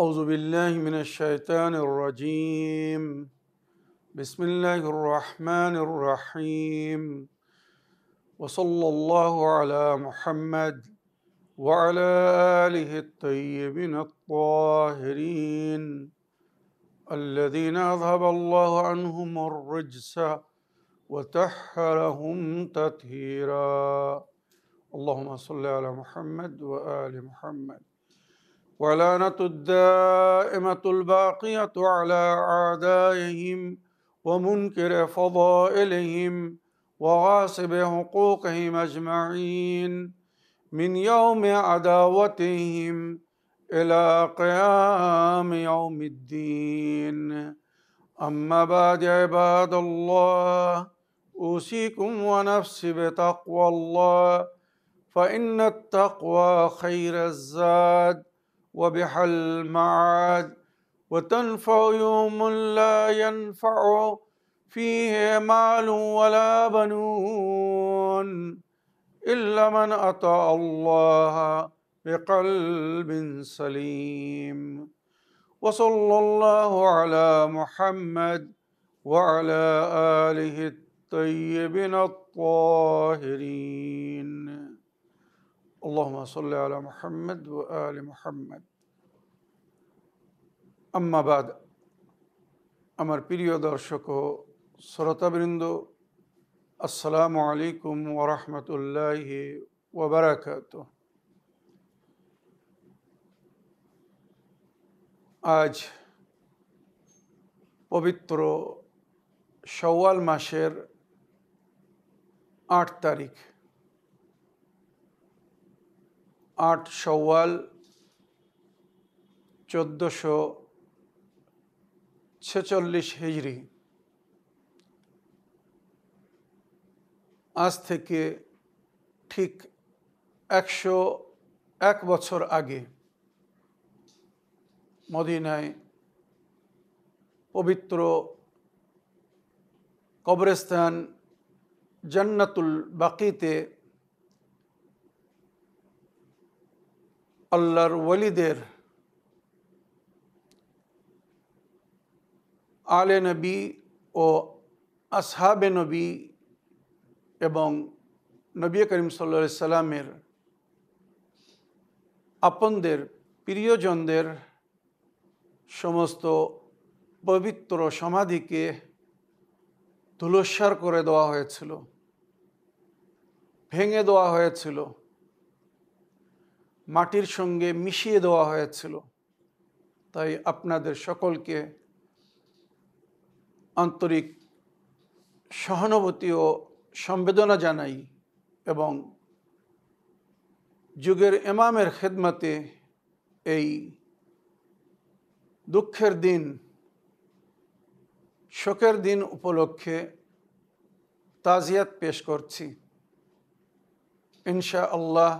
أعوذ بالله من الشيطان الرجيم بسم الله الرحمن الرحيم وصلى الله على محمد وعلى آله الطيبين الطاهرين الذين أذهب الله عنهم الرجس وطهرهم تطهيرا اللهم صل على محمد وآل محمد ولعنة الدائمة الباقية على أعدائهم ومنكر فضائلهم وغاصب حقوقهم أجمعين من يوم عداوتهم إلى قيام يوم الدين أما بعد عباد الله أوصيكم ونفسي بتقوى الله فإن التقوى خير الزاد وبها المعاد وتنفع يوم لا ينفع فيه مال ولا بنون إلا من أطاع الله بقلب سليم وصلى الله على محمد وعلى آله الطيبين الطاهرين اللهم صل على محمد وآل محمد আম্মা বাদ আমার প্রিয় দর্শক ও শ্রোতাবৃন্দ আসসালামু আলাইকুম ওয়া রাহমাতুল্লাহি ওয়া বারাকাতুহু। আজ পবিত্র শাওয়াল মাসের ৮ তারিখ, ৮ শাওয়াল 1446 হিজরি। আজ থেকে ঠিক 101 বছর আগে মদিনায় পবিত্র কবরস্থান জান্নাতুল বাকিতে আল্লাহর ওয়ালিদের আলে নবী ও আসহাবে নবী এবং নবী করিম সাল্লাল্লাহু আলাইহি সাল্লামের আপনদের প্রিয়জনদের সমস্ত পবিত্র সমাধিকে ধূলিসাৎ করে দেওয়া হয়েছিল, ভেঙে দেওয়া হয়েছিল, মাটির সঙ্গে মিশিয়ে দেওয়া হয়েছিল। তাই আপনাদের সকলকে আন্তরিক সহানুভূতি ও সম্বেদনা জানাই এবং যুগের ইমামের খেদমতে এই দুঃখের দিন, শোকের দিন উপলক্ষে তাজিয়াত পেশ করছি। ইনশাআল্লাহ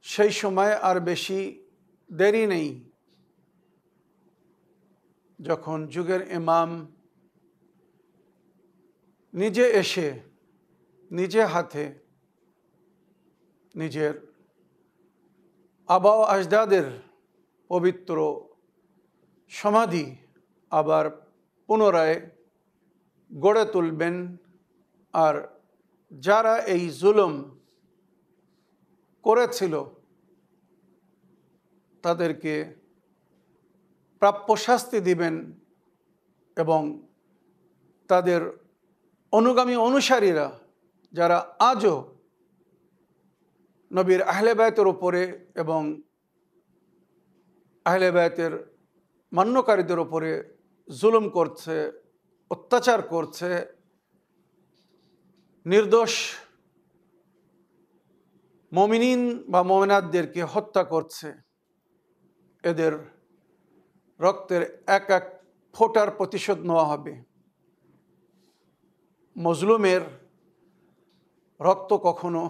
সেই সময় আর বেশি দেরি নেই যখন যুগের ইমাম নিজে এসে নিজে হাতে নিজের আবা ও আজদাদের পবিত্র সমাধি আবার পুনরায় গড়ে তুলবেন। আর যারা এই জুলুম করেছিল তাদেরকে প্রাপ্য শাস্তি দিবেন এবং তাদের অনুগামী অনুসারীরা যারা আজও নবীর আহলে বায়তের উপরে এবং আহলে বায়তের মান্যকারীদের উপরে জুলুম করছে, অত্যাচার করছে, নির্দোষ মুমিনিন বা মুমিনাতদেরকে হত্যা করছে, এদের রক্তের এক এক ফোঁটার প্রতিশোধ নেওয়া হবে। মজলুমের রক্ত কখনো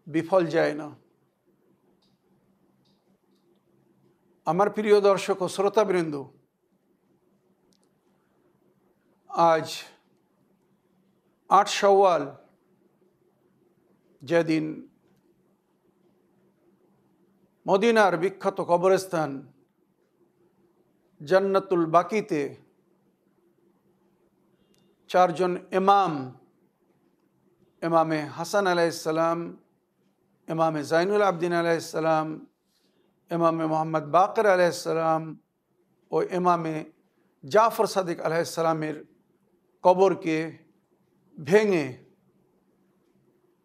বিফল যায় না। আমার প্রিয় দর্শক ও শ্রোতাবৃন্দ, আজ ৮ শাওয়াল, যেদিন মদিনার বিখ্যাত কবরস্থান জান্নাতুল বাকিতে চারজন ইমাম, ইমামে হাসান আলাইহিসসালাম, ইমামে জাইনুল আবদিন আলাইহিসসালাম, ইমামে মোহাম্মদ বাকের আলাইহিসসালাম ও ইমামে জাফর সাদিক আলাইহিসসালামের কবরকে ভেঙে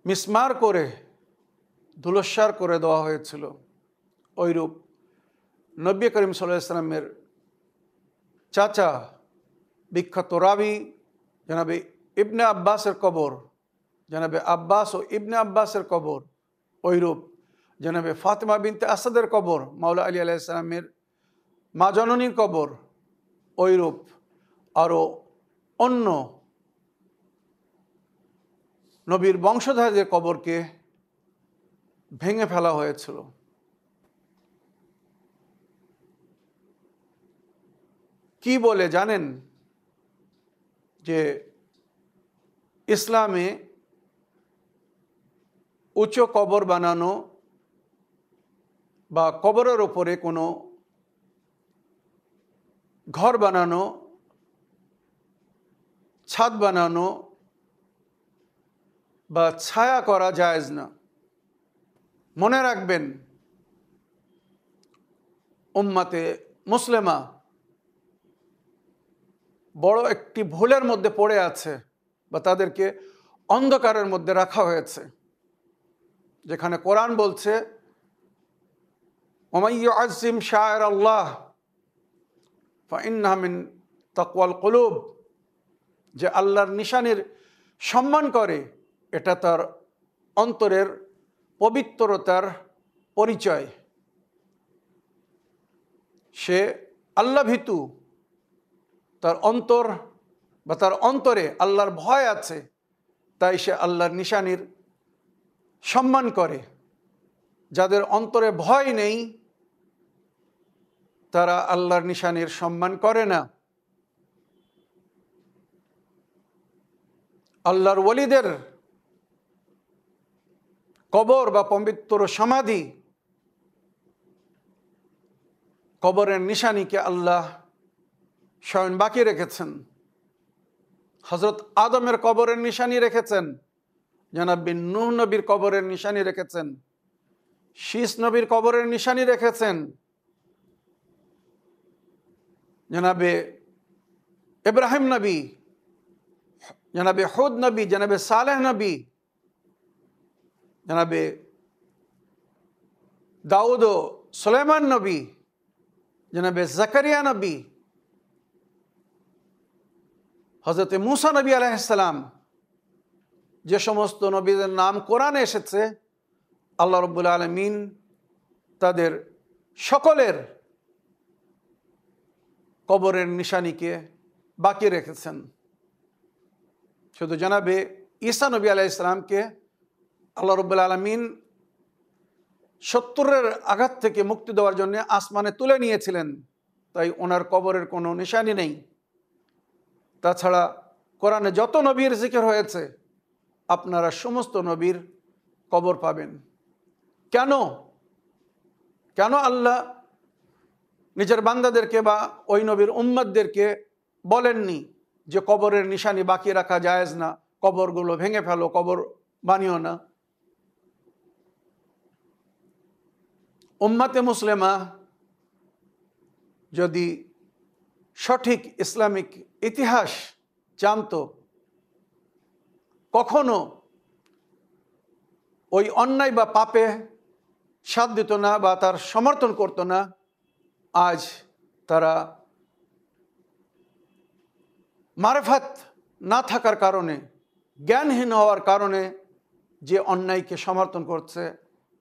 মিসমার করে ধুলোস্যার করে দেওয়া হয়েছিল। ওইরূপ নবী করিম সাল্লাল্লাহু আলাইহি ওয়াসাল্লামের চাচা বিখ্যাত রাবি জনাবে ইবনে আব্বাসের কবর, জনাবে আব্বাস ও ইবনে আব্বাসের কবর, ওইরূপ জনাবে ফাতেমা বিনতে আসাদের কবর, মাওলা আলী আলাইহিস সালামের মা জননীর কবর, ওইরূপ আরও অন্য নবীর বংশধরদের কবরকে ভেঙে ফেলা হয়েছিল। কি বলে জানেন? যে ইসলামে উঁচু কবর বানানো বা কবরের ওপরে কোনো ঘর বানানো, ছাদ বানানো বা ছায়া করা জায়েজ না। মনে রাখবেন, উম্মাতে মুসলিমা বড় একটি ভুলের মধ্যে পড়ে আছে বা তাদেরকে অন্ধকারের মধ্যে রাখা হয়েছে, যেখানে কোরআন বলছে ওমান ইউআজ্জিম শাআইর আল্লাহ ফাইন্নাহা মিন তাকওয়াল কুলুব, যে আল্লাহর নিশানির সম্মান করে এটা তার অন্তরের পবিত্রতার পরিচয়। সে আল্লাহ ভীতু, তার অন্তর বা তার অন্তরে আল্লাহর ভয় আছে, তাই সে আল্লাহর নিশানির সম্মান করে। যাদের অন্তরে ভয় নেই তারা আল্লাহর নিশানির সম্মান করে না। আল্লাহর ওলিদের কবর বা পবিত্র সমাধি, কবরের নিশানিকে আল্লাহ স্বয়ং বাকি রেখেছেন। হযরত আদমের কবরের নিশানি রেখেছেন, জনাব নূহ নবীর কবরের নিশানি রেখেছেন, শীস নবীর কবরের নিশানি রেখেছেন, জনাবে ইব্রাহিম নবী, জনাবে হুদ নবী, জনাবে সালেহ নবী, জনাবে দাউদ ও সুলাইমান নবী, জনাবে জাকারিয়া নবী, হযরত মূসা নবী আলাইহিস সালাম, যে সমস্ত নবীদের নাম কোরআনে এসেছে আল্লাহ রাব্বুল আলামিন তাদের সকলের কবরের নিশানিকে বাকি রেখেছেন। শুধু জনাবে ঈসা নবী আলাইহিস সালামকে আল্লাহ রাব্বুল আলামিন 70-এর আঘাত থেকে মুক্তি দেওয়ার জন্য আসমানে তুলে নিয়েছিলেন, তাই ওনার কবরের কোনো নিশানি নেই। তাছাড়া কোরআনে যত নবীর জিকির হয়েছে আপনারা সমস্ত নবীর কবর পাবেন। কেন কেন আল্লাহ নিজের বান্দাদেরকে বা ওই নবীর উম্মতদেরকে বলেননি যে কবরের নিশানি বাকি রাখা জায়েজ না, কবরগুলো ভেঙে ফেলো, কবর বানিও না? উম্মাতে মুসলিমা যদি সঠিক ইসলামিক ইতিহাস জানতো, কখনো ওই অন্যায় বা পাপে সাথ দিত না বা তার সমর্থন করত না। আজ তারা মারফাত না থাকার কারণে, জ্ঞানহীন হওয়ার কারণে যে অন্যায়কে সমর্থন করছে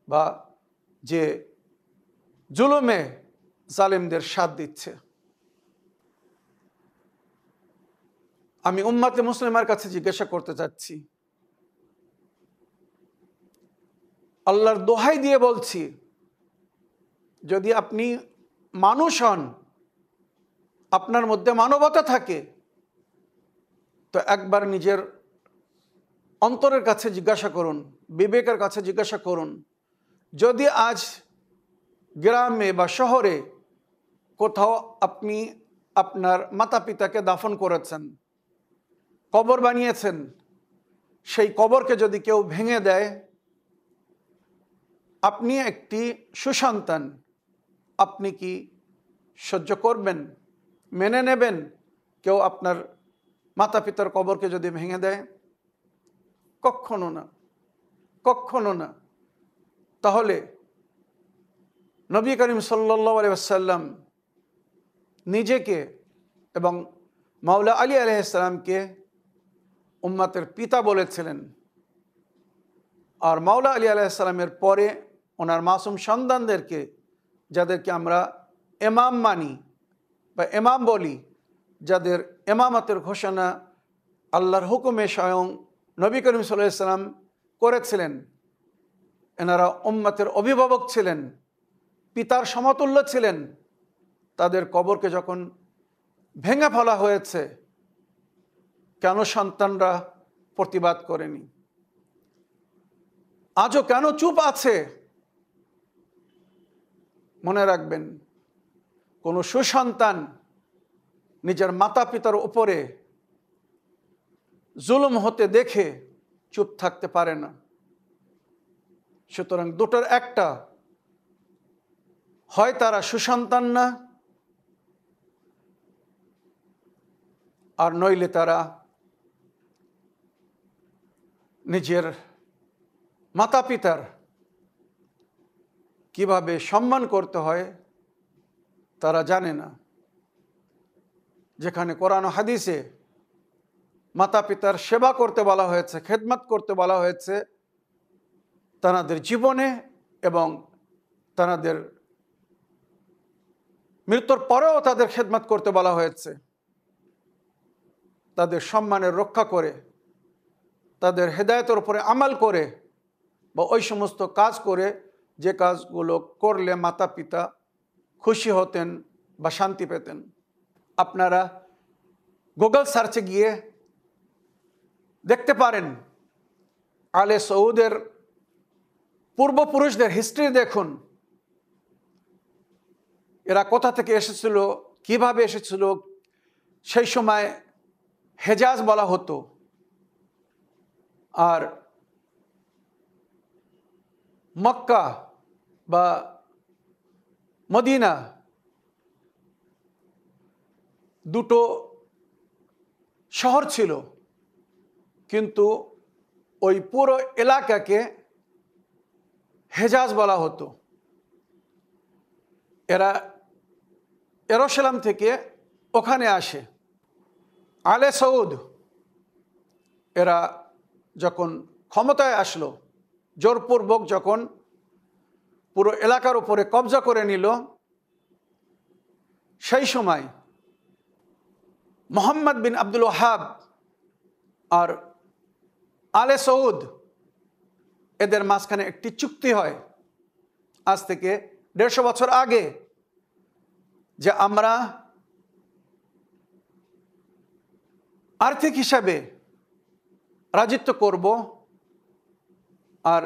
বা যে জুলুমে জালেমদের সাথ দিচ্ছে। আমি উম্মাতে মুসলিমার কাছে জিজ্ঞাসা করতে চাচ্ছি, আল্লাহর দোহাই দিয়ে বলছি, যদি আপনি মানুষ হন, আপনার মধ্যে মানবতা থাকে, তো একবার নিজের অন্তরের কাছে জিজ্ঞাসা করুন, বিবেকের কাছে জিজ্ঞাসা করুন, যদি আজ গ্রামে বা শহরে কোথাও আপনি আপনার মাতা পিতাকে দাফন করেছেন, কবর বানিয়েছেন, সেই কবরকে যদি কেউ ভেঙে দেয়, আপনি একটি সুসন্তান, আপনি কি সহ্য করবেন, মেনে নেবেন কেউ আপনার মাতা পিতার কবরকে যদি ভেঙে দেয়? কখনো না, কখনো না। তাহলে নবী করিম সাল্লাল্লাহু আলাইহি ওয়াসাল্লাম নিজেকে এবং মাওলা আলী আলাইহিস সালামকে উম্মতের পিতা বলেছিলেন, আর মাওলা আলী আলাইহিস সালামের পরে ওনার মাসুম সন্তানদেরকে, যাদেরকে আমরা ইমাম মানি বা ইমাম বলি, যাদের ইমামতের ঘোষণা আল্লাহর হুকুমে স্বয়ং নবী করিম সাল্লাল্লাহু আলাইহি সাল্লাম করেছিলেন, এনারা উম্মতের অভিভাবক ছিলেন, পিতার সমতুল্য ছিলেন, তাদের কবরকে যখন ভেঙে ফেলা হয়েছে, কেন সন্তানরা প্রতিবাদ করেনি? আজও কেন চুপ আছে? মনে রাখবেন, কোনো সুসন্তান নিজের মাতা পিতার উপরে জুলুম হতে দেখে চুপ থাকতে পারে না। সুতরাং দুটোর একটা, হয় তারা সুসন্তান না, আর নইলে তারা নিজের মাতা পিতার কিভাবে সম্মান করতে হয় তারা জানে না। যেখানে কোরআন ও হাদিসে মাতা পিতার সেবা করতে বলা হয়েছে, খেদমত করতে বলা হয়েছে, তাদের জীবনে এবং তাদের মৃত্যুর পরেও তাদের খেদমত করতে বলা হয়েছে, তাদের সম্মানের রক্ষা করে, তাদের হেদায়েতের উপরে আমাল করে, বা ওই সমস্ত কাজ করে যে কাজগুলো করলে মাতা পিতা খুশি হতেন বা শান্তি পেতেন। আপনারা গুগল সার্চে গিয়ে দেখতে পারেন, আলে সৌদের পূর্বপুরুষদের হিস্ট্রি দেখুন, এরা কোথা থেকে এসেছিল, কিভাবে এসেছিল। সেই সময় হেজাজ বলা হতো, আর মক্কা বা মদিনা দুটো শহর ছিল, কিন্তু ওই পুরো এলাকাকে হেজাজ বলা হতো। এরা জেরুজালেম থেকে ওখানে আসে। আলে সৌদ এরা যখন ক্ষমতায় আসলো, জোরপূর্বক যখন পুরো এলাকার উপরে কবজা করে নিল, সেই সময় মোহাম্মদ বিন আব্দুল ওয়াহাব আর আলে সৌদ এদের মাঝখানে একটি চুক্তি হয় আজ থেকে 150 বছর আগে, যে আমরা আর্থিক হিসাবে রাজিত্ব করব, আর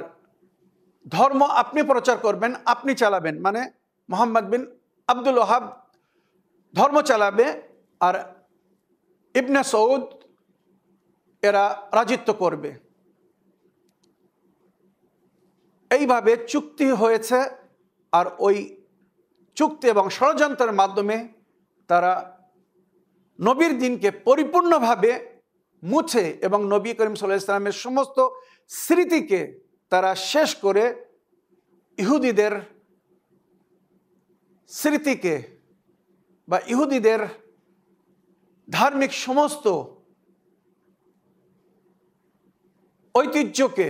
ধর্ম আপনি প্রচার করবেন, আপনি চালাবেন। মানে মোহাম্মদ বিন আব্দুল ওয়াহাব ধর্ম চালাবে, আর ইবনে সৌদ এরা রাজিত্ব করবে। এইভাবে চুক্তি হয়েছে, আর ওই চুক্তি এবং ষড়যন্ত্রের মাধ্যমে তারা নবীর দিনকে পরিপূর্ণভাবে মুছে এবং নবী করিম সাল্লাল্লাহু আলাইহি ওয়াসাল্লামের সমস্ত স্মৃতিকে তারা শেষ করে ইহুদিদের স্মৃতিকে বা ইহুদিদের ধার্মিক সমস্ত ঐতিহ্যকে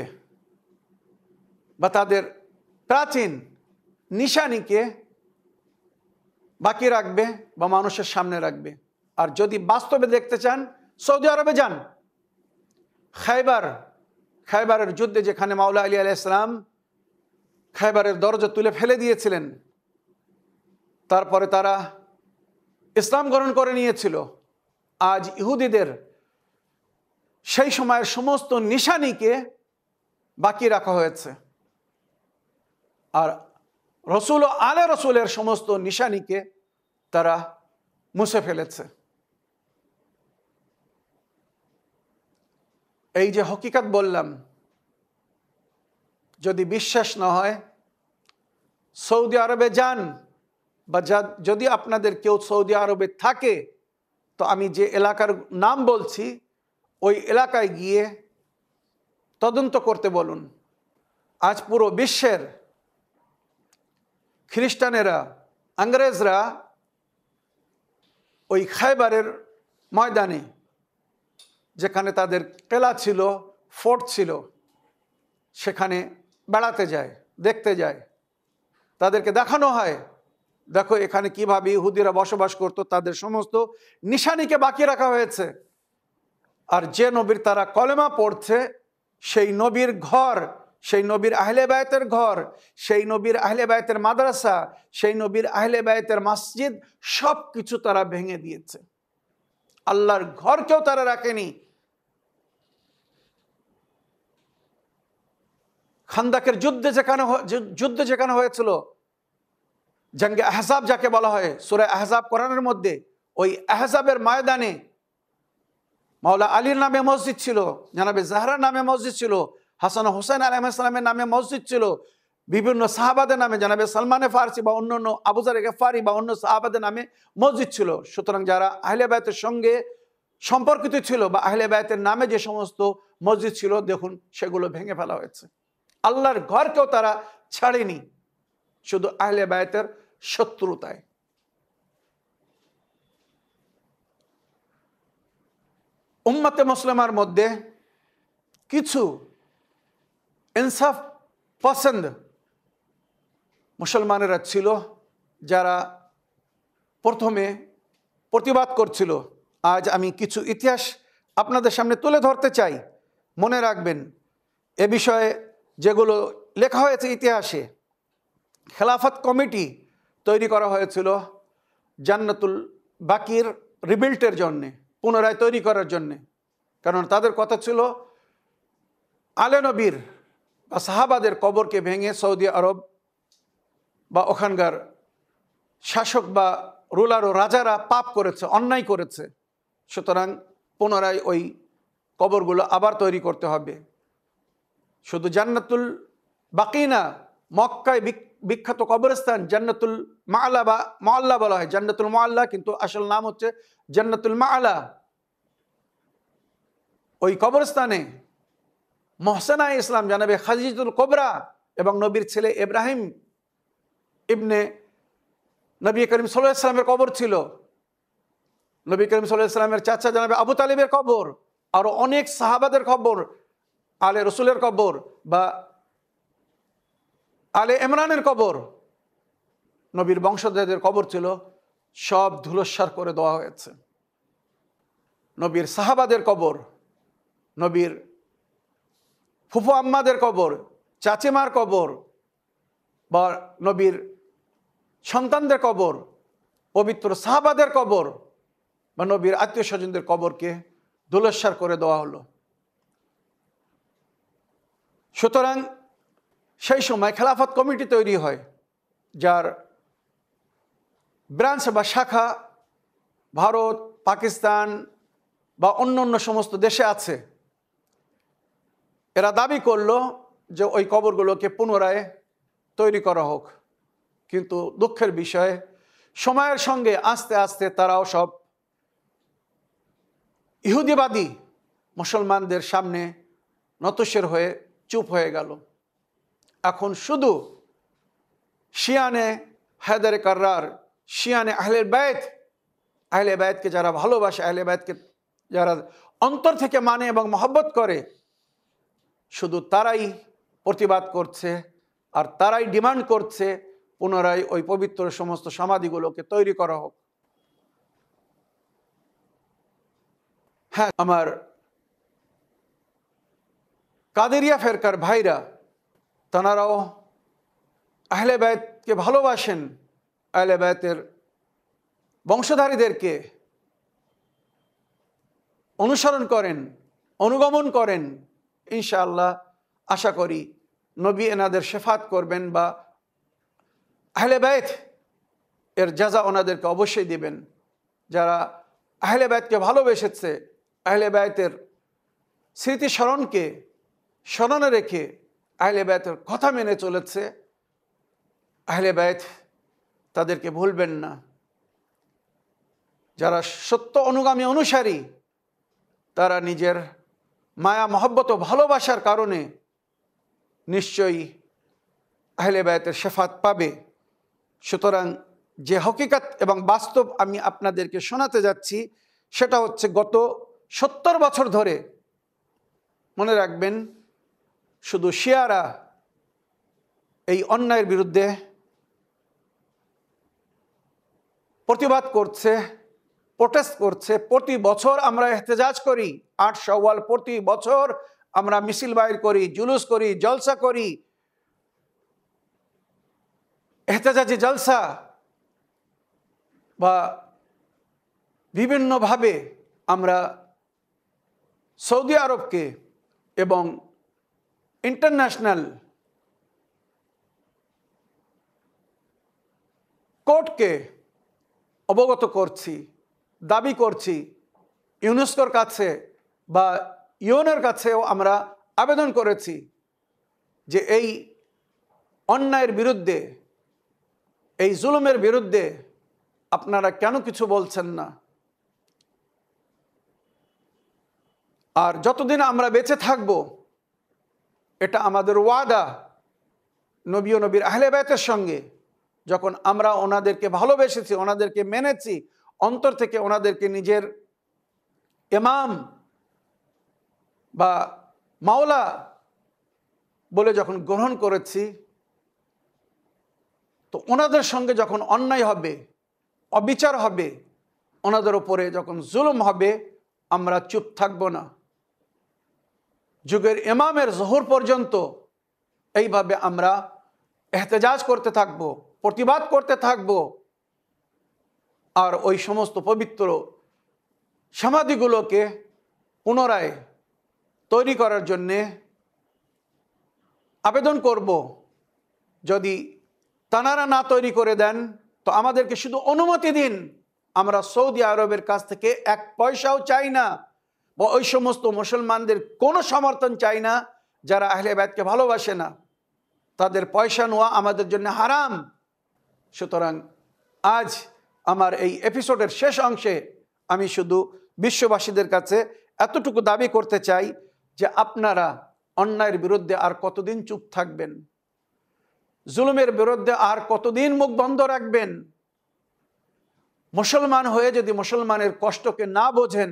বা তাদের প্রাচীন নিশানিকে বাকি রাখবে বা মানুষের সামনে রাখবে। আর যদি বাস্তবে দেখতে চান, সৌদি আরবে যান। খায়বারের যুদ্ধে যেখানে মাওলা আলী আলাইহিস সালাম খায়বারের দরজা তুলে ফেলে দিয়েছিলেন, তারপরে তারা ইসলাম গ্রহণ করে নিয়েছিল। আজ ইহুদিদের সেই সময়ের সমস্ত নিশানিকে বাকি রাখা হয়েছে। আর রসুল ও আলে রসুলের সমস্ত নিশানিকে তারা মুছে ফেলেছে। এই যে হকিকত বললাম, যদি বিশ্বাস না হয় সৌদি আরবে যান, বা যদি আপনাদের কেউ সৌদি আরবে থাকে, তো আমি যে এলাকার নাম বলছি ওই এলাকায় গিয়ে তদন্ত করতে বলুন। আজ পুরো বিশ্বের খ্রিস্টানেরা, ইংরেজরা ওই খায়বারের ময়দানে, যেখানে তাদের কেলা ছিল, ফোর্ট ছিল, সেখানে বেড়াতে যায়, দেখতে যায়। তাদেরকে দেখানো হয়, দেখো এখানে কিভাবে ইহুদিরা বসবাস করত, তাদের সমস্ত নিশানিকে বাকি রাখা হয়েছে। আর যে নবীর তারা কলেমা পড়ছে, সেই নবীর ঘর, সেই নবীর আহলে বায়তের ঘর, সেই নবীর আহলে বায়তের মাদ্রাসা, সেই নবীর আহলে বায়তের মসজিদ, সব কিছু তারা ভেঙে দিয়েছে। আল্লাহর ঘরকেও তারা রাখেনি। খান্দাকের যুদ্ধ যেখানে হয়েছিল, জঙ্গে আহজাব যাকে বলা হয়, সূরা আহজাব কোরআনের মধ্যে, ওই আহজাবের ময়দানে মাওলা আলীর নামে মসজিদ ছিল, জনাবে জাহরার নামে মসজিদ ছিল, হাসান হোসেন আলাইহিস সালামের নামে মসজিদ ছিল, বিভিন্ন সাহাবাদের নামে, জনাবে সালমানে ফারসি বা অন্য আবু যার গেফারি বা অন্য সাহাবাদের নামে মসজিদ ছিল। সুতরাং যারা আহলে বায়তের সঙ্গে সম্পর্কিত ছিল বা আহলে বায়তের নামে যে সমস্ত মসজিদ ছিল, দেখুন সেগুলো ভেঙে ফেলা হয়েছে। আল্লাহর ঘরকেও তারা ছাড়েনি, শুধু আহলে বায়তের শত্রুতায়। উম্মতে মুসলিমার মধ্যে কিছু ইনসাফ পছন্দ মুসলমানেরা ছিল, যারা প্রথমে প্রতিবাদ করছিল। আজ আমি কিছু ইতিহাস আপনাদের সামনে তুলে ধরতে চাই। মনে রাখবেন, এ বিষয়ে যেগুলো লেখা হয়েছে ইতিহাসে, খেলাফত কমিটি তৈরি করা হয়েছিল জান্নাতুল বাকির রিবিল্টের জন্যে, পুনরায় তৈরি করার জন্যে। কারণ তাদের কথা ছিল আলে নবীর বা সাহাবাদের কবরকে ভেঙে সৌদি আরব বা ওখানকার শাসক বা রুলার ও রাজারা পাপ করেছে, অন্যায় করেছে। সুতরাং পুনরায় ওই কবরগুলো আবার তৈরি করতে হবে। শুধু জান্নাতুল বাকি না, মক্কায় বিখ্যাত কবরস্থান জান্নাতুল মাআলা বা মুআল্লা বলা হয়, জান্নাতুল মুআল্লা, কিন্তু আসল নাম হচ্ছে জান্নাতুল মাআলা। ওই কবরস্থানে মোহসেনা ইসলাম জানাবে খাদিজাতুল কুবরা এবং নবীর ছেলে ইব্রাহিম ইবনে নবী করিম সাল্লাল্লাহু আলাইহি ওয়াসাল্লামের কবর ছিল। নবী করিম সাল্লাল্লাহু আলাইহি ওয়াসাল্লামের চাচা জানাবে আবু তালিবের কবর, আরো অনেক সাহাবাদের কবর, আলে রসুলের কবর বা আলে ইমরানের কবর, নবীর বংশধরদের কবর ছিল, সব ধুলোস্যার করে দেওয়া হয়েছে। নবীর সাহাবাদের কবর, নবীর ফুফু আম্মাদের কবর, চাচিমার কবর বা নবীর সন্তানদের কবর, পবিত্র সাহাবাদের কবর বা নবীর আত্মীয় স্বজনদের কবরকে ধুলোস্যার করে দেওয়া হলো। সুতরাং সেই সময় খেলাফত কমিটি তৈরি হয়, যার ব্রাঞ্চ বা শাখা ভারত, পাকিস্তান বা অন্য সমস্ত দেশে আছে। এরা দাবি করলো যে ওই কবরগুলোকে পুনরায় তৈরি করা হোক, কিন্তু দুঃখের বিষয়, সময়ের সঙ্গে আস্তে আস্তে তারাও সব ইহুদিবাদী মুসলমানদের সামনে নতশির হয়ে চুপ হয়ে গেল। এখন শুধু শিয়ানে হায়দারে কাররার, শিয়ানে আহলে বায়তকে যারা ভালোবাসে, আহলে বায়তকে যারা অন্তর থেকে মানে এবং মহব্বত করে, শুধু তারাই প্রতিবাদ করছে আর তারাই ডিমান্ড করছে পুনরায় ওই পবিত্র সমস্ত সমাধিগুলোকে তৈরি করা হোক। হ্যাঁ, আমার কাদেরিয়া ফেরকার ভাইরা, তাঁরাও আহলে বায়তকে ভালোবাসেন, আহলে বায়তের বংশধারীদেরকে অনুসরণ করেন, অনুগমন করেন। ইনশাআল্লাহ আশা করি নবী এনাদের শেফাত করবেন বা আহলে বাইত এর জাযা ওনাদেরকে অবশ্যই দিবেন। যারা আহলে বাইতকে ভালোবেসেছে, আহলে বাইতের স্মৃতিস্মরণকে স্মরণে রেখে আহলে বাইতের কথা মেনে চলেছে, আহলে বাইত তাদেরকে ভুলবেন না। যারা সত্য অনুগামী অনুসারী, তারা নিজের মায়া মহব্বত ও ভালোবাসার কারণে নিশ্চয়ই আহলে বাইতের শেফাত পাবে। সুতরাং যে হকিকত এবং বাস্তব আমি আপনাদেরকে শোনাতে যাচ্ছি, সেটা হচ্ছে গত 70 বছর ধরে, মনে রাখবেন, শুধু শিয়ারা এই অন্যায়ের বিরুদ্ধে প্রতিবাদ করছে, প্রোটেস্ট করছে। প্রতি বছর আমরা এহতেজাজ করি, 8 শাওয়াল প্রতি বছর আমরা মিছিল বাইর করি, জুলুস করি, জলসা করি, এহতেজাজি জলসা বা বিভিন্নভাবে আমরা সৌদি আরবকে এবং ইন্টারন্যাশনাল কোর্টকে অবগত করছি, দাবি করছি, ইউনেস্কোর কাছে বা ইউএনের কাছেও আমরা আবেদন করেছি যে এই অন্যায়ের বিরুদ্ধে, এই জুলুমের বিরুদ্ধে আপনারা কেন কিছু বলছেন না। আর যতদিন আমরা বেঁচে থাকব, এটা আমাদের ওয়াদা নবী ও নবীর আহলে বাইতের সঙ্গে। যখন আমরা ওনাদেরকে ভালোবেসেছি, ওনাদেরকে মেনেছি, অন্তর থেকে ওনাদেরকে নিজের ইমাম বা মাওলা বলে যখন গ্রহণ করেছি, তো ওনাদের সঙ্গে যখন অন্যায় হবে, অবিচার হবে, ওনাদের ওপরে যখন জুলুম হবে, আমরা চুপ থাকব না। যুগের ইমামের জোহর পর্যন্ত এইভাবে আমরা এহতেজাজ করতে থাকব, প্রতিবাদ করতে থাকব। আর ওই সমস্ত পবিত্র সমাধিগুলোকে পুনরায় তৈরি করার জন্যে আবেদন করব। যদি তানারা না তৈরি করে দেন, তো আমাদেরকে শুধু অনুমতি দিন, আমরা সৌদি আরবের কাছ থেকে 1 পয়সাও চাই না, বা ওই সমস্ত মুসলমানদের কোনো সমর্থন চাই না যারা আহলে বাইতকে ভালোবাসে না। তাদের পয়সা নেওয়া আমাদের জন্য হারাম। সুতরাং আজ আমার এই এপিসোডের শেষ অংশে আমি শুধু বিশ্ববাসীদের কাছে এতটুকু দাবি করতে চাই যে আপনারা অন্যায়ের বিরুদ্ধে আর কতদিন চুপ থাকবেন? জুলুমের বিরুদ্ধে আর কতদিন মুখ বন্ধ রাখবেন? মুসলমান হয়ে যদি মুসলমানের কষ্টকে না বোঝেন,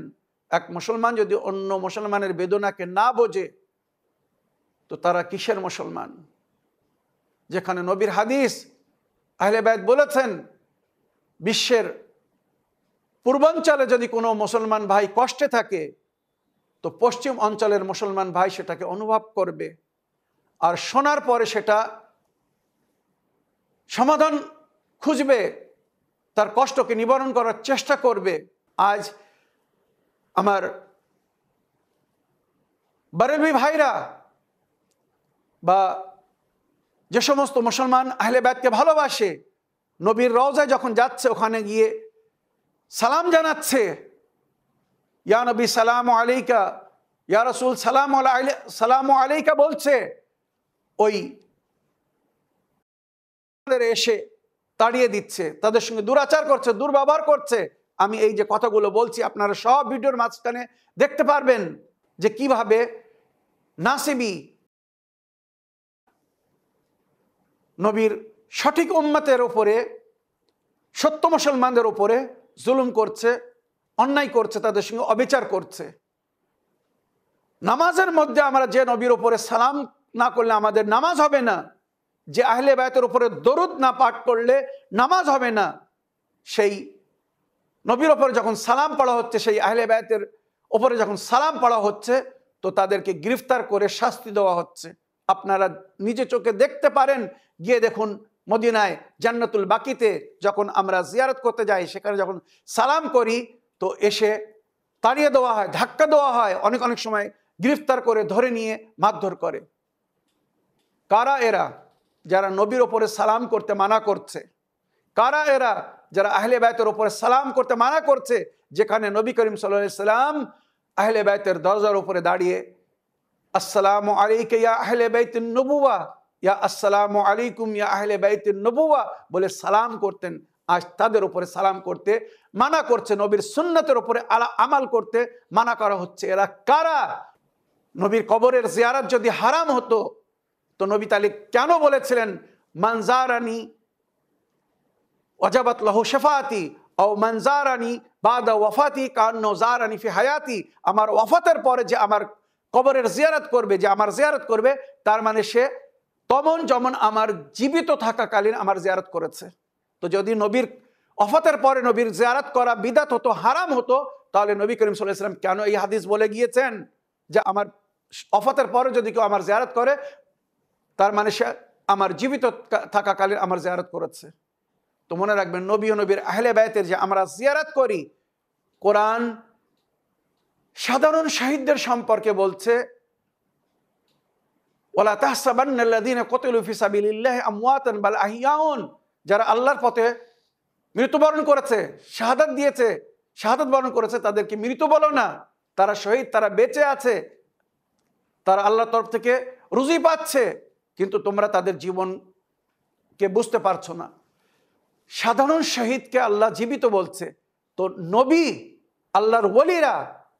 এক মুসলমান যদি অন্য মুসলমানের বেদনাকে না বোঝে, তো তারা কিসের মুসলমান? যেখানে নবীর হাদিস, আহলে বাইত বলেছেন, বিশ্বের পূর্বাঞ্চলে যদি কোনো মুসলমান ভাই কষ্টে থাকে, তো পশ্চিম অঞ্চলের মুসলমান ভাই সেটাকে অনুভব করবে, আর শোনার পরে সেটা সমাধান খুঁজবে, তার কষ্টকে নিবারণ করার চেষ্টা করবে। আজ আমার বারেলভি ভাইরা বা যে সমস্ত মুসলমান আহলে বাইতকে ভালোবাসে, নবীর রওজায় যখন যাচ্ছে, ওখানে গিয়ে সালাম জানাচ্ছে, ইয়া নবী সালাম আলাইকা, ইয়া রাসূল সালাম আলাইকা বলছে, ওই এসে তাড়িয়ে দিচ্ছে, তাদের সঙ্গে দুরাচার করছে, দুর্ব্যবহার করছে। আমি এই যে কথাগুলো বলছি, আপনারা সব ভিডিওর মাঝখানে দেখতে পারবেন যে কিভাবে নাসিবি নবীর সঠিক উম্মতের উপরে, সত্য মুসলমানদের উপরে জুলুম করছে, অন্যায় করছে, তাদের সঙ্গে অবিচার করছে। নামাজের মধ্যে আমরা যে নবীর উপরে সালাম না করলে আমাদের নামাজ হবে না, যে আহলে বাইতের উপরে দরুদ না পাঠ করলে নামাজ হবে না, সেই নবীর উপরে যখন সালাম পড়া হচ্ছে, সেই আহলে বাইতের উপরে যখন সালাম পড়া হচ্ছে, তো তাদেরকে গ্রেফতার করে শাস্তি দেওয়া হচ্ছে। আপনারা নিজে চোখে দেখতে পারেন, গিয়ে দেখুন মদিনায় জান্নাতুল বাকিতে যখন আমরা জিয়ারত করতে যাই, সেখানে যখন সালাম করি, তো এসে তাড়িয়ে দেওয়া হয়, ধাক্কা দেওয়া হয়, অনেক অনেক সময় গ্রেফতার করে ধরে নিয়ে মারধর করে। কারা এরা? যারা নবীর ওপরে সালাম করতে মানা করছে? কারা এরা যারা আহলে বাইতের ওপরে সালাম করতে মানা করছে? যেখানে নবী করিম সাল্লাল্লাহু আলাইহি সাল্লাম আহলে বাইতের দরজার উপরে দাঁড়িয়ে আসসালামু আলাইকা ইয়া আহলে বাইতিন নবুওয়া, ইয়া আসসালামু আলাইকুম ইয়া আহলে বাইতিন নবুওয়া বলে সালাম করতেন। আজ তাদের উপরে সালাম করতে মানা করছে, নবীর সুন্নতের উপরে আমাল করতে মানা করা হচ্ছে। এরা কারা? নবীর কবরের জিয়ারত যদি হারাম হতো তো নবী তাহলে কেন বলেছিলেন মানজারানি ওয়াজাবাত লাহু শাফাআতি ও মানজারানি বাদা ওয়াফাতি কান্নু জারানি ফি হায়াতি? আমার ওয়াফাতের পরে যে আমার কবরের জিয়ারত করবে, যে আমার জিয়ারত করবে, তার মানে সে তমন যেমন আমার জীবিত থাকাকালীন আমার জিয়ারত করেছে। তো যদি নবীর ওয়াফাতের পরে নবীর জিয়ারত করা বিদআত হতো, হারাম হতো, তাহলে নবী করিম সাল্লাল্লাহু আলাইহি ওয়াসাল্লাম কেন এই হাদিস বলে গিয়েছেন যে আমার ওয়াফাতের পরে যদি কেউ আমার জিয়ারত করে তার মানে সে আমার জীবিত থাকাকালীন আমার জিয়ারত করেছে? তো মনে রাখবেন, নবী ও নবীর আহলে বাইতের যে আমরা জিয়ারত করি, কোরআন সাধারণ শহীদদের সম্পর্কে বলছে ওয়ালা তাহসাবান্নাল্লাযীনা কুতিলু ফি সাবিলিল্লাহি আমওয়াতান বাল আহইয়াউন, যারা আল্লাহর পথে মৃত্যুবরণ করেছে, শাহাদাত দিয়েছে, শাহাদাত বরণ করেছে, তাদেরকে মৃত বলো না, তারা শহীদ, তারা বেঁচে আছে, তারা আল্লাহর তরফ থেকে রুজি পাচ্ছে, কিন্তু তোমরা তাদের জীবনকে বুঝতে পারছো না। সাধারণ শহীদকে আল্লাহ জীবিত বলছে। তো নবী, আল্লাহর ওলিরা,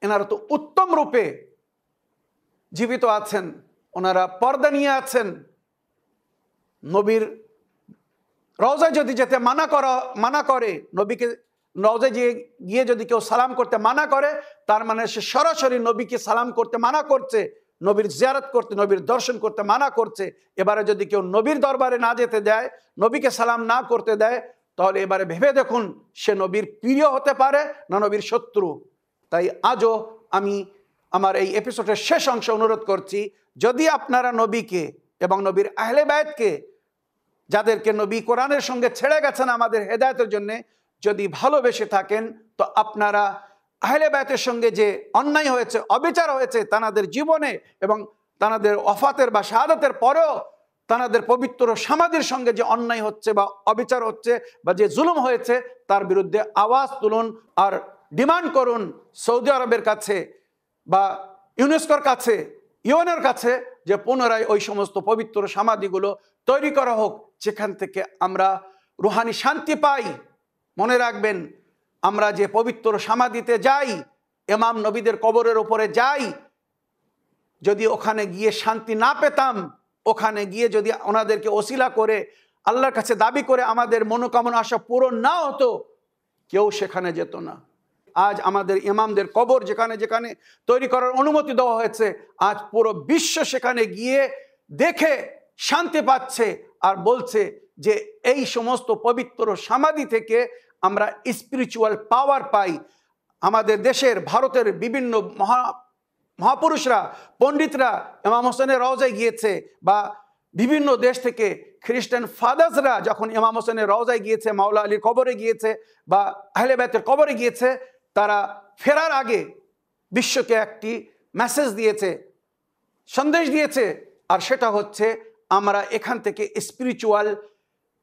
এনারা তো উত্তম রূপে জীবিত আছেন, ওনারা পর্দা নিয়ে আছেন। নবীর রওজায় যদি যেতে মানা করে, নবীকে রওজায় গিয়ে যদি কেউ সালাম করতে মানা করে, তার মানে সে সরাসরি নবীকে সালাম করতে মানা করছে, নবীর জিয়ারত করতে, নবীর দর্শন করতে মানা করছে। এবারে যদি কেউ নবীর দরবারে না যেতে দেয়, নবীকে সালাম না করতে দেয়, তাহলে এবারে ভেবে দেখুন সে নবীর প্রিয় হতে পারে না নবীর শত্রু। তাই আজও আমি আমার এই এপিসোডের শেষ অংশ অনুরোধ করছি, যদি আপনারা নবীকে এবং নবীর আহলে বাইতকে, যাদেরকে নবী কোরআনের সঙ্গে ছেড়ে গেছেন আমাদের হেদায়েতের জন্য, যদি ভালোবেসে থাকেন, তো আপনারা আহলে বাইতের সঙ্গে যে অন্যায় হয়েছে, অবিচার হয়েছে তাদের জীবনে এবং তাদের ওয়াফাতের বা শাহাদাতের পরেও তাদের পবিত্র সমাধির সঙ্গে যে অন্যায় হচ্ছে বা অবিচার হচ্ছে বা যে জুলুম হয়েছে, তার বিরুদ্ধে আওয়াজ তুলুন আর ডিমান্ড করুন সৌদি আরবের কাছে বা ইউনেস্কোর কাছে, ইউএনের কাছে, যে পুনরায় ওই সমস্ত পবিত্র সমাধিগুলো তৈরি করা হোক, যেখান থেকে আমরা রুহানি শান্তি পাই। মনে রাখবেন, আমরা যে পবিত্র সমাধিতে যাই, ইমাম নবীদের কবরের উপরে যাই, যদি ওখানে গিয়ে শান্তি না পেতাম, ওখানে গিয়ে যদি ওনাদেরকে ওসিলা করে আল্লাহর কাছে দাবি করে আমাদের মনোকামনা আশা পূরণ না হতো, কেউ সেখানে যেত না। আজ আমাদের ইমামদের কবর যেখানে যেখানে তৈরি করার অনুমতি দেওয়া হয়েছে, আজ পুরো বিশ্ব সেখানে গিয়ে দেখে শান্তি পাচ্ছে আর বলছে যে এই সমস্ত পবিত্র সমাধি থেকে আমরা স্পিরিচুয়াল পাওয়ার পাই। আমাদের দেশের, ভারতের বিভিন্ন মহাপুরুষরা, পণ্ডিতরা ইমাম হোসেনের রওজায় গিয়েছে, বা বিভিন্ন দেশ থেকে খ্রিস্টান ফাদার্সরা যখন ইমাম হোসেনের রওজায় গিয়েছে, মাওলা আলীর কবরে গিয়েছে বা আহলে বাইতের কবরে গিয়েছে, তারা ফেরার আগে বিশ্বকে একটি মেসেজ দিয়েছে, সন্দেশ দিয়েছে, আর সেটা হচ্ছে আমরা এখান থেকে স্পিরিচুয়াল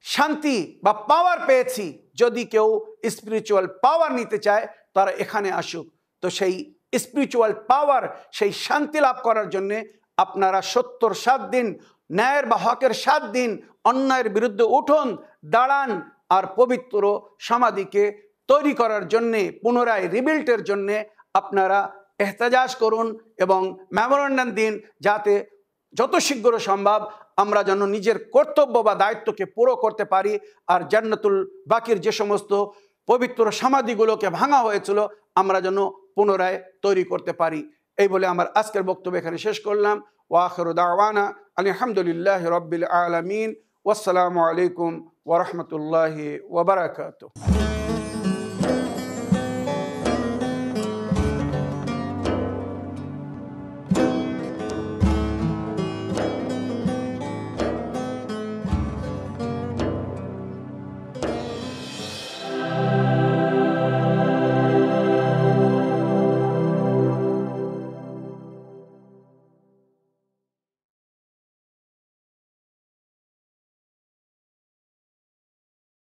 শান্তি বা পাওয়ার পেয়েছি। যদি কেউ স্পিরিচুয়াল পাওয়ার নিতে চায় তারা এখানে আসুক। তো সেই স্পিরিচুয়াল পাওয়ার, সেই শান্তি লাভ করার জন্যে আপনারা ৭০ দিন ন্যায়ের বা হকের ৭ দিন অন্যায়ের বিরুদ্ধে উঠুন, দাঁড়ান, আর পবিত্র সমাধিকে তৈরি করার জন্যে, পুনরায় রিবিল্টের জন্যে আপনারা এহতেজাজ করুন এবং মেমোরেন্ডাম দিন, যাতে যত শীঘ্র সম্ভব আমরা যেন নিজের কর্তব্য বা দায়িত্বকে পুরো করতে পারি, আর জান্নাতুল বাকির যে সমস্ত পবিত্র সমাধিগুলোকে ভাঙা হয়েছিল আমরা যেন পুনরায় তৈরি করতে পারি। এই বলে আমার আজকের বক্তব্য এখানে শেষ করলাম। ওয়া আখিরু দাওয়ানা আলহামদুলিল্লাহি রাব্বিল আলামিন। ওয়াসসালামু আলাইকুম ওয়া রাহমাতুল্লাহি ওয়া বারাকাতুহু।